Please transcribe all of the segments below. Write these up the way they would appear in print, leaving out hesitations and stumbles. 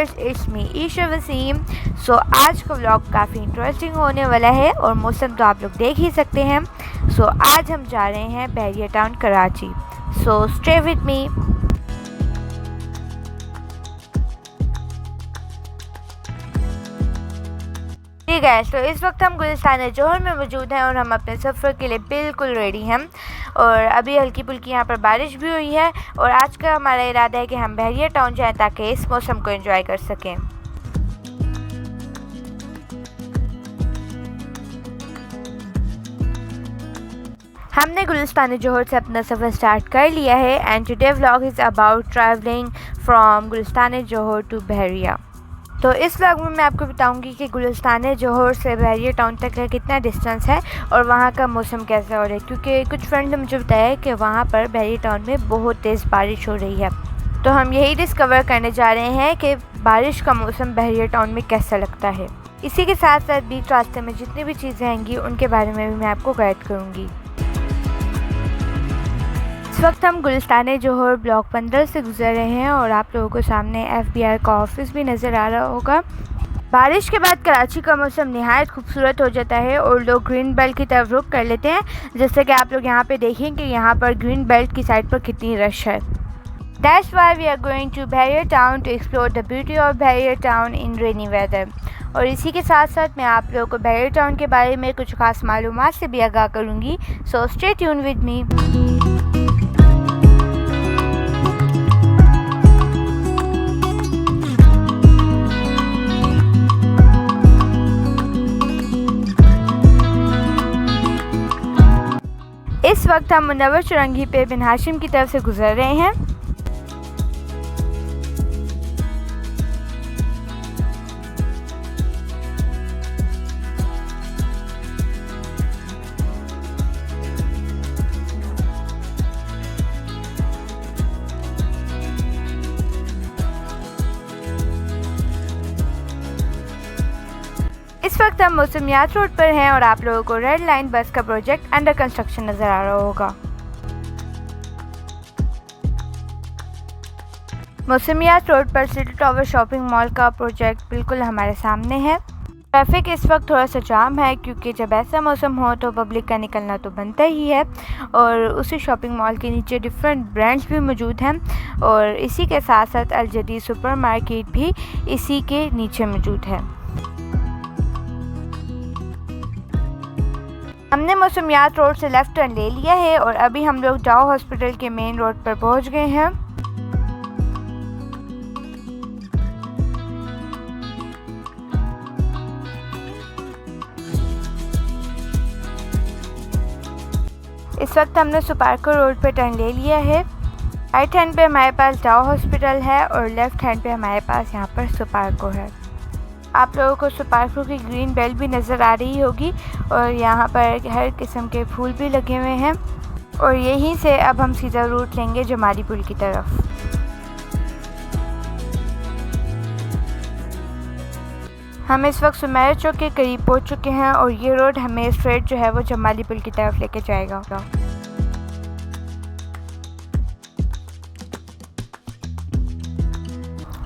Viewers, it's me Isha Wasim. So आज का vlog काफ़ी इंटरेस्टिंग होने वाला है और मौसम तो आप लोग देख ही सकते हैं। सो आज हम जा रहे हैं Bahria town Karachi. So stay with me. ठीक है, तो इस वक्त हम गुलिस्तान जौहर में मौजूद हैं और हम अपने सफ़र के लिए बिल्कुल रेडी हैं। और अभी हल्की फुल्की यहाँ पर बारिश भी हुई है और आज का हमारा इरादा है कि हम बहरिया टाउन जाएं ताकि इस मौसम को एंजॉय कर सकें। हमने गुलिस्तान जौहर से अपना सफ़र स्टार्ट कर लिया है and today vlog is about travelling from Gulistan Jauhar to Bahria. तो इस व्लॉग में मैं आपको बताऊंगी कि गुलिस्तान जौहर से बहरिया टाउन तक का कितना डिस्टेंस है और वहाँ का मौसम कैसा हो रहा है, क्योंकि कुछ फ्रेंड ने मुझे बताया कि वहाँ पर बहरिया टाउन में बहुत तेज़ बारिश हो रही है। तो हम यही डिस्कवर करने जा रहे हैं कि बारिश का मौसम बहरिया टाउन में कैसा लगता है। इसी के साथ साथ बीच रास्ते में जितनी भी चीज़ें आएंगी उनके बारे में भी मैं आपको गाइड करूँगी। इस वक्त हम गुलिस्तान जौहर ब्लॉक 15 से गुजर रहे हैं और आप लोगों को सामने FBI का ऑफिस भी नज़र आ रहा होगा। बारिश के बाद कराची का मौसम निहायत खूबसूरत हो जाता है और लोग ग्रीन बेल्ट की तरफ रुख कर लेते हैं। जैसे कि आप लोग यहाँ पे देखें कि यहाँ पर ग्रीन बेल्ट की साइड पर कितनी रश है। That's why we are going to Bahria Town to explore the beauty of Bahria Town in rainy weather। और इसी के साथ साथ मैं आप लोगों को बहरिया टाउन के बारे में कुछ खास मालूमात से भी आगाह करूँगी। So stay tune with me. इस वक्त हम मुनव्वर चौरंगी पे बिन हाशिम की तरफ से गुजर रहे हैं। इस वक्त हम मौसमियात रोड पर हैं और आप लोगों को रेड लाइन बस का प्रोजेक्ट अंडर कंस्ट्रक्शन नज़र आ रहा होगा। मौसमियात रोड पर सिटी टावर शॉपिंग मॉल का प्रोजेक्ट बिल्कुल हमारे सामने है। ट्रैफिक इस वक्त थोड़ा सा जाम है क्योंकि जब ऐसा मौसम हो तो पब्लिक का निकलना तो बनता ही है। और उसी शॉपिंग मॉल के नीचे डिफरेंट ब्रांड्स भी मौजूद हैं और इसी के साथ साथ अल जदीद सुपर मार्केट भी इसी के नीचे मौजूद है। हमने मौसमियात रोड से लेफ़्ट टर्न ले लिया है और अभी हम लोग डाउ हॉस्पिटल के मेन रोड पर पहुंच गए हैं। इस वक्त हमने सुपार्को रोड पर टर्न ले लिया है। राइट हैंड पे हमारे पास डाउ हॉस्पिटल है और लेफ़्ट हैंड पे हमारे पास यहाँ पर सुपार्को है। आप लोगों को सुपार्को की ग्रीन बेल्ट भी नज़र आ रही होगी और यहाँ पर हर किस्म के फूल भी लगे हुए हैं। और यहीं से अब हम सीधा रूट लेंगे जमाली पुल की तरफ। हम इस वक्त सुमेरा चौक के करीब पहुँच चुके हैं और ये रोड हमें स्ट्रेट जो है वो जमाली पुल की तरफ लेके जाएगा।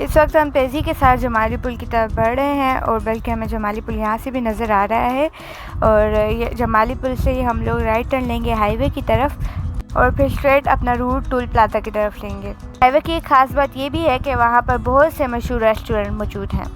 इस वक्त हम तेज़ी के साथ जमाली पुल की तरफ बढ़ रहे हैं और बल्कि हमें जमाली पुल यहाँ से भी नज़र आ रहा है। और ये जमाली पुल से ही हम लोग राइट टर्न लेंगे हाईवे की तरफ और फिर स्ट्रेट अपना रूट टोल प्लाजा की तरफ लेंगे। हाईवे की एक ख़ास बात ये भी है कि वहाँ पर बहुत से मशहूर रेस्टोरेंट मौजूद हैं।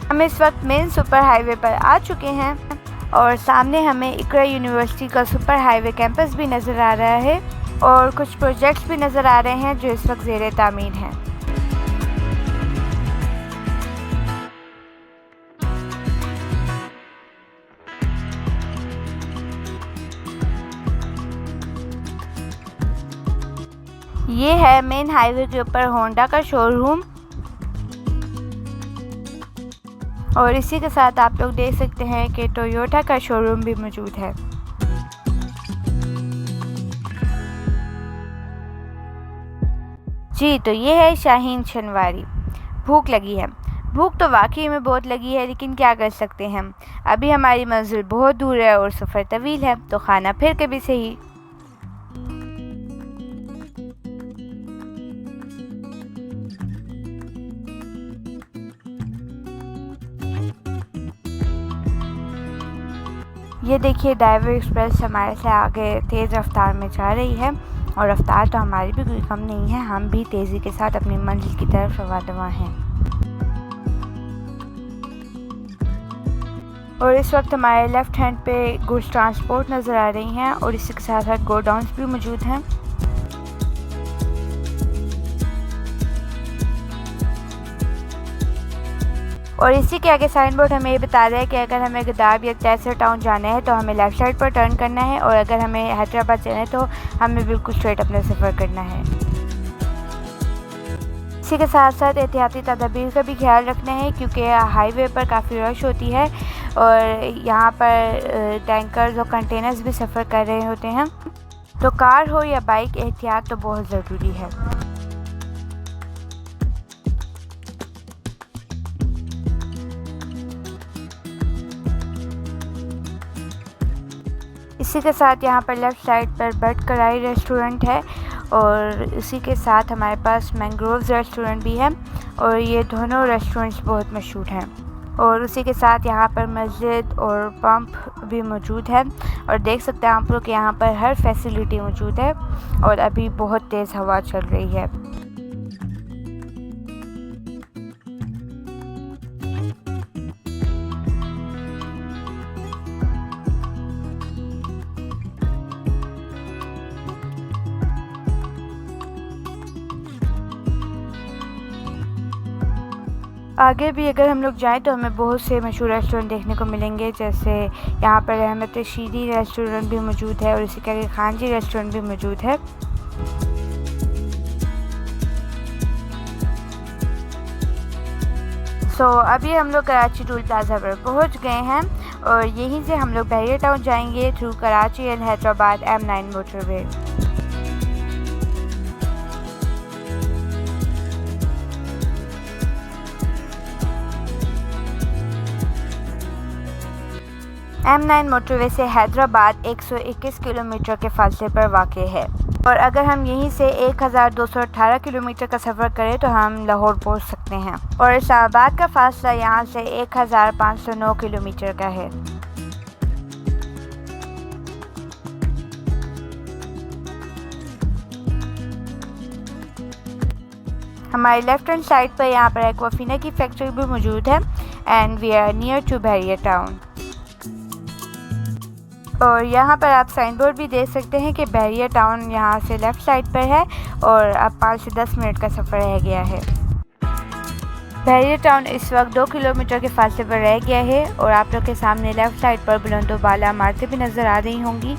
हम इस वक्त मेन सुपर हाईवे पर आ चुके हैं और सामने हमें इकरा यूनिवर्सिटी का सुपर हाईवे कैंपस भी नज़र आ रहा है और कुछ प्रोजेक्ट्स भी नज़र आ रहे हैं जो इस वक्त ज़ेरे तामीर हैं। ये है मेन हाईवे के ऊपर होंडा का शोरूम और इसी के साथ आप लोग देख सकते हैं कि टोयोटा का शोरूम भी मौजूद है। जी, तो ये है शाहीन शनवारी। भूख लगी है। भूख तो वाकई में बहुत लगी है, लेकिन क्या कर सकते हैं, अभी हमारी मंजिल बहुत दूर है और सफ़र तवील है, तो खाना फिर कभी सही। ये देखिए डाइवर एक्सप्रेस हमारे से आगे तेज़ रफ्तार में जा रही है, और रफ्तार तो हमारी भी कोई कम नहीं है, हम भी तेज़ी के साथ अपनी मंजिल की तरफ रवा दवा हैं। और इस वक्त हमारे लेफ़्ट हैंड पे गुड्स ट्रांसपोर्ट नज़र आ रही हैं, और इसी के साथ साथ गोडाउन्स भी मौजूद हैं। और इसी के आगे साइन बोर्ड हमें ये बता रहा है कि अगर हमें गदाब या तैसर टाउन जाना है तो हमें लेफ़्ट साइड पर टर्न करना है, और अगर हमें हैदराबाद जाना है तो हमें बिल्कुल स्ट्रेट अपना सफ़र करना है। इसी के साथ साथ एहतियाती तदाबीर का भी ख्याल रखना है, क्योंकि हाईवे पर काफ़ी रश होती है और यहाँ पर टैंकर्स और कंटेनर्स भी सफ़र कर रहे होते हैं, तो कार हो या बाइक, एहतियात तो बहुत ज़रूरी है। इसी के साथ यहाँ पर लेफ़्ट साइड पर बट कढ़ाई रेस्टोरेंट है, और इसी के साथ हमारे पास मैंग्रोव्स रेस्टोरेंट भी है, और ये दोनों रेस्टोरेंट्स बहुत मशहूर हैं। और उसी के साथ यहाँ पर मस्जिद और पंप भी मौजूद है, और देख सकते हैं आप लोग यहाँ पर हर फैसिलिटी मौजूद है, और अभी बहुत तेज़ हवा चल रही है। आगे भी अगर हम लोग जाएं तो हमें बहुत से मशहूर रेस्टोरेंट देखने को मिलेंगे, जैसे यहाँ पर रहमत शीरी रेस्टोरेंट भी मौजूद है, और इसी के आगे खान जी रेस्टोरेंट भी मौजूद है। अभी हम लोग कराची टूल प्लाजा पर पहुँच गए हैं, और यहीं से हम लोग बहरिया टाउन जाएंगे through Karachi and Hyderabad M9 motorway. M9 motorway से हैदराबाद 121 किलोमीटर के फासले पर वाक़ है, और अगर हम यहीं से 1218 किलोमीटर का सफ़र करें तो हम लाहौर पहुंच सकते हैं, और इस्लामाबाद का फासला यहां से 1509 किलोमीटर का है। हमारी लेफ़्ट हैंड साइड पर यहाँ पर एक्वाफिना की फैक्ट्री भी मौजूद है, and we are near to Bahria Town. और यहाँ पर आप साइन बोर्ड भी देख सकते हैं कि बहरिया टाउन यहाँ से लेफ़्ट साइड पर है, और अब 5 से 10 मिनट का सफ़र रह गया है। बहरिया टाउन इस वक्त 2 किलोमीटर के फासले पर रह गया है, और आप लोग के सामने लेफ़्ट साइड पर बुलंदोबाला इमारतें भी नज़र आ रही होंगी।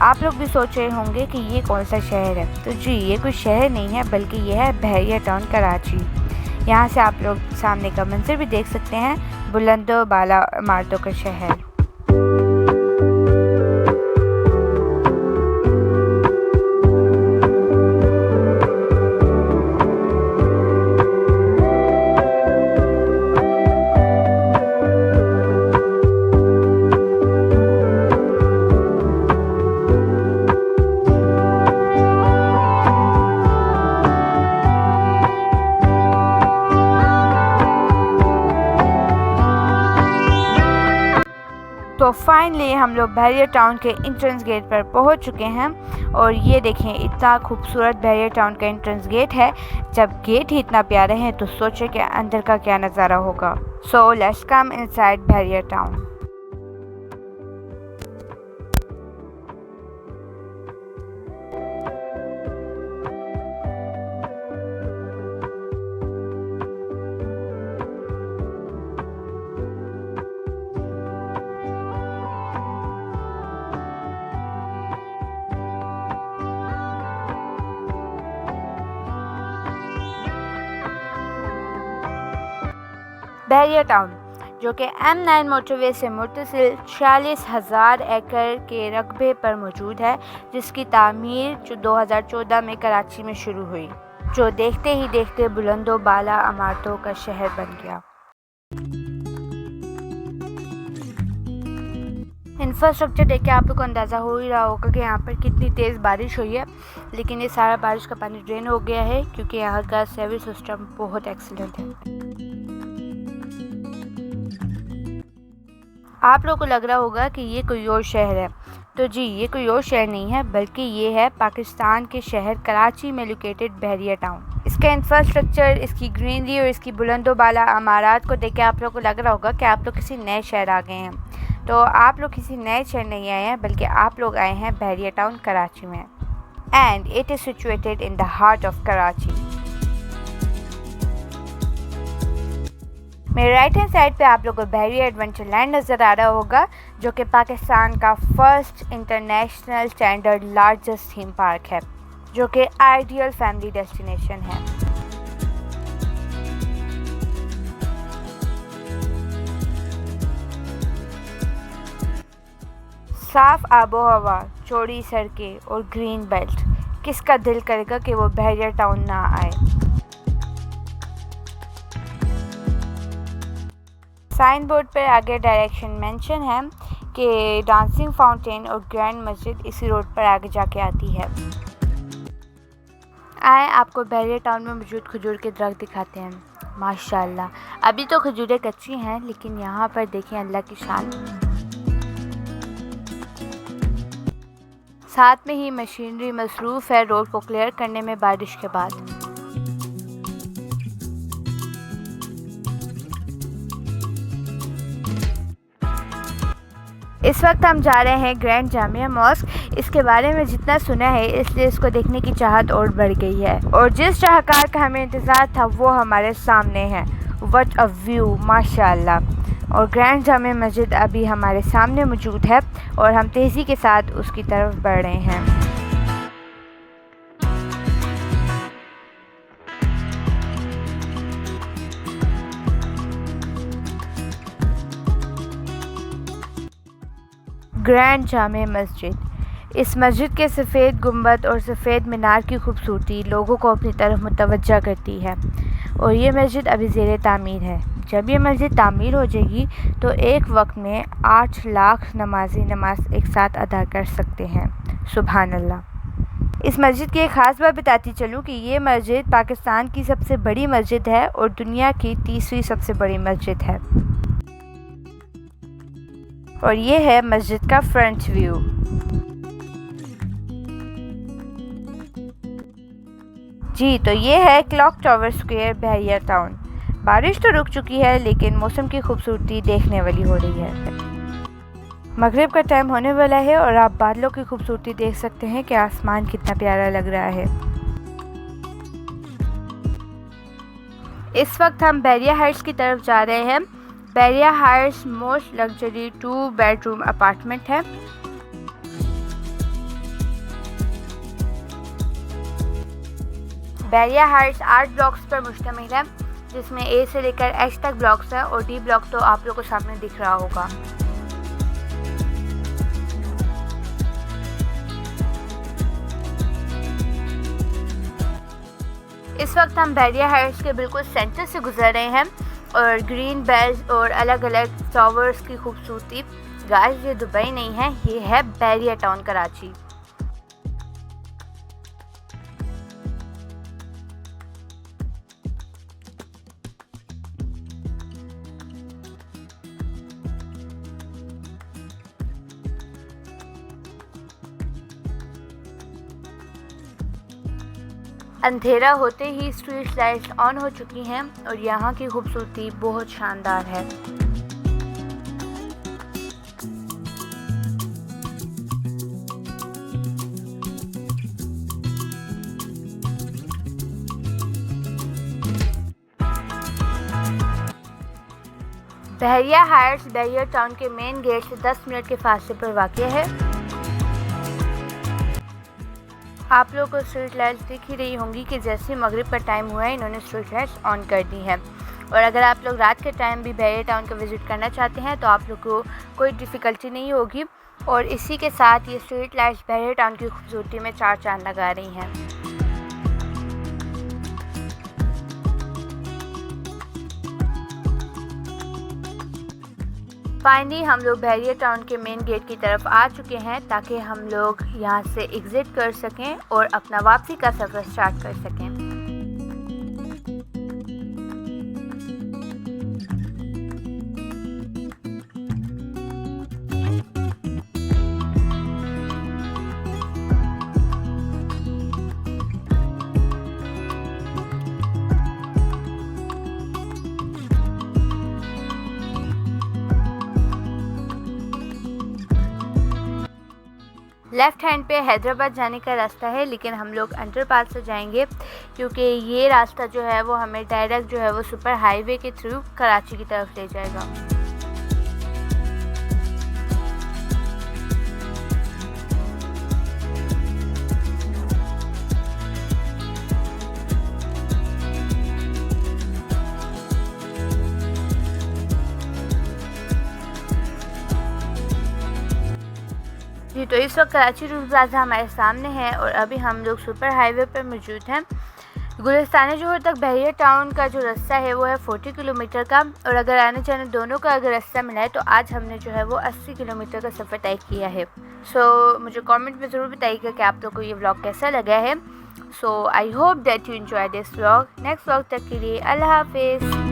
आप लोग भी सोच रहे होंगे कि ये कौन सा शहर है, तो जी ये कोई शहर नहीं है, बल्कि ये है बहरिया टाउन कराची। यहाँ से आप लोग सामने का मंजर भी देख सकते हैं, बुलंदोबाला इमारतों का शहर। तो फाइनली हम लोग बहरिया टाउन के इंट्रेंस गेट पर पहुंच चुके हैं, और ये देखें इतना खूबसूरत बहरिया टाउन का इंट्रेंस गेट है। जब गेट ही इतना प्यारा है तो सोचे कि अंदर का क्या नज़ारा होगा। So let's come inside Bahria town. Bahria town जो कि M9 मोटरवे से मुत्तसिल 46,000 एकड़ के रकबे पर मौजूद है, जिसकी तामीर 2014 में कराची में शुरू हुई। जो देखते ही देखते बुलंदो बाला इमारतों का शहर बन गया। इंफ्रास्ट्रक्चर देख के आप लोग को अंदाज़ा हो ही रहा होगा कि यहाँ पर कितनी तेज़ बारिश हुई है, लेकिन ये सारा बारिश का पानी ड्रेन हो गया है क्योंकि यहाँ का सीवेज सिस्टम बहुत एक्सीलेंट है। आप लोगों को लग रहा होगा कि ये कोई और शहर है, तो जी ये कोई और शहर नहीं है, बल्कि ये है पाकिस्तान के शहर कराची में लोकेटेड बहरिया टाउन। इसका इंफ्रास्ट्रक्चर, इसकी ग्रीनरी और इसकी बुलंदो बाला इमारत को देख के आप लोगों को लग रहा होगा कि आप लोग किसी नए शहर आ गए हैं। तो आप लोग किसी नए शहर नहीं आए हैं, बल्कि आप लोग आए हैं बहरिया टाउन कराची में, and it is situated in the heart of Karachi. मेरे राइट हैंड साइड पे आप लोगों को बहरिया एडवेंचर लैंड नज़र आ रहा होगा, जो कि पाकिस्तान का first international standard largest theme park है, जो कि आइडियल फैमिली डेस्टिनेशन है। साफ आबो हवा, चौड़ी सड़कें और ग्रीन बेल्ट, किसका दिल करेगा कि वो बहरिया टाउन ना आए। साइन बोर्ड पर आगे डायरेक्शन मेंशन है कि डांसिंग फाउंटेन और ग्रैंड मस्जिद इसी रोड पर आगे जाके आती है। आए आपको बहरिया टाउन में मौजूद खजूर के दरख्त दिखाते हैं। माशाल्लाह, अभी तो खजूरें कच्ची हैं, लेकिन यहाँ पर देखें अल्लाह की शान। साथ में ही मशीनरी मसरूफ़ है रोड को क्लियर करने में बारिश के बाद। इस वक्त हम जा रहे हैं ग्रैंड जामिया मॉस्क। इसके बारे में जितना सुना है, इसलिए इसको देखने की चाहत और बढ़ गई है, और जिस शाहकार का हमें इंतज़ार था वो हमारे सामने है। व्हाट अ व्यू, माशाल्लाह। और ग्रैंड जामिया मस्जिद अभी हमारे सामने मौजूद है और हम तेज़ी के साथ उसकी तरफ बढ़ रहे हैं। ग्रैंड जामिया मस्जिद। इस मस्जिद के सफ़ेद गुंबद और सफ़ेद मीनार की खूबसूरती लोगों को अपनी तरफ मुतवज्जा करती है, और ये मस्जिद अभी ज़ेरे तामीर है। जब ये मस्जिद तामीर हो जाएगी तो एक वक्त में 8 लाख नमाजी नमाज एक साथ अदा कर सकते हैं। सुभान अल्लाह। इस मस्जिद की एक ख़ास बात बताती चलूँ कि ये मस्जिद पाकिस्तान की सबसे बड़ी मस्जिद है और दुनिया की 3वीं सबसे बड़ी मस्जिद है। और ये है मस्जिद का फ्रंट व्यू। जी, तो ये है क्लॉक टावर स्क्वायर बहरिया टाउन। बारिश तो रुक चुकी है, लेकिन मौसम की खूबसूरती देखने वाली हो रही है। मगरिब का टाइम होने वाला है और आप बादलों की खूबसूरती देख सकते हैं कि आसमान कितना प्यारा लग रहा है। इस वक्त हम बहरिया हाइट्स की तरफ जा रहे हैं। Bahria heights most luxury 2 bedroom apartment है। बहरिया हाइट्स 8 ब्लॉक्स पर मुश्तमिल है, जिसमें ए से लेकर एच तक ब्लॉक्स हैं, और डी ब्लॉक तो आप लोगों को सामने दिख रहा होगा। इस वक्त हम बहरिया हाइट्स के बिल्कुल सेंटर से गुजर रहे हैं, और ग्रीन बेल्ट और अलग अलग टावर्स की खूबसूरती। गाइस, ये दुबई नहीं है, ये है बहरिया टाउन कराची। अंधेरा होते ही स्ट्रीट लाइट्स ऑन हो चुकी हैं और यहाँ की खूबसूरती बहुत शानदार है। बहरिया हाइट्स बहरिया टाउन के मेन गेट से 10 मिनट के फासले पर वाक़ है। आप लोगों को स्ट्रीट लाइट्स दिख ही रही होंगी कि जैसे मगरिब का टाइम हुआ है, इन्होंने स्ट्रीट लाइट्स ऑन कर दी हैं। और अगर आप लोग रात के टाइम भी बहरिया टाउन का विज़िट करना चाहते हैं तो आप लोग को कोई डिफ़िकल्टी नहीं होगी। और इसी के साथ ये स्ट्रीट लाइट्स बहरिया टाउन की खूबसूरती में 4 चांद लगा रही हैं। फाइनली हम लोग बहरिया टाउन के मेन गेट की तरफ आ चुके हैं ताकि हम लोग यहाँ से एग्ज़िट कर सकें और अपना वापसी का सफ़र स्टार्ट कर सकें। लेफ़्ट हैंड पे हैदराबाद जाने का रास्ता है, लेकिन हम लोग अंडरपास से जाएंगे क्योंकि ये रास्ता जो है वो हमें डायरेक्ट जो है वो सुपर हाईवे के थ्रू कराची की तरफ ले जाएगा। जी, तो इस वक्त कराची टूल प्लाजा हमारे सामने है और अभी हम लोग सुपर हाईवे पर मौजूद हैं। गुलिस्तान जोहर तक बहरिया टाउन का जो रास्ता है वो है 40 किलोमीटर का, और अगर आने जाने दोनों का अगर रास्ता मिला है तो आज हमने जो है वो 80 किलोमीटर का सफ़र तय किया है। मुझे कमेंट में ज़रूर बताइएगा कि आप लोग को ये व्लॉग कैसा लगा है। I hope that you enjoy this vlog. Next vlog तक के लिए अल्लाह हाफिज़।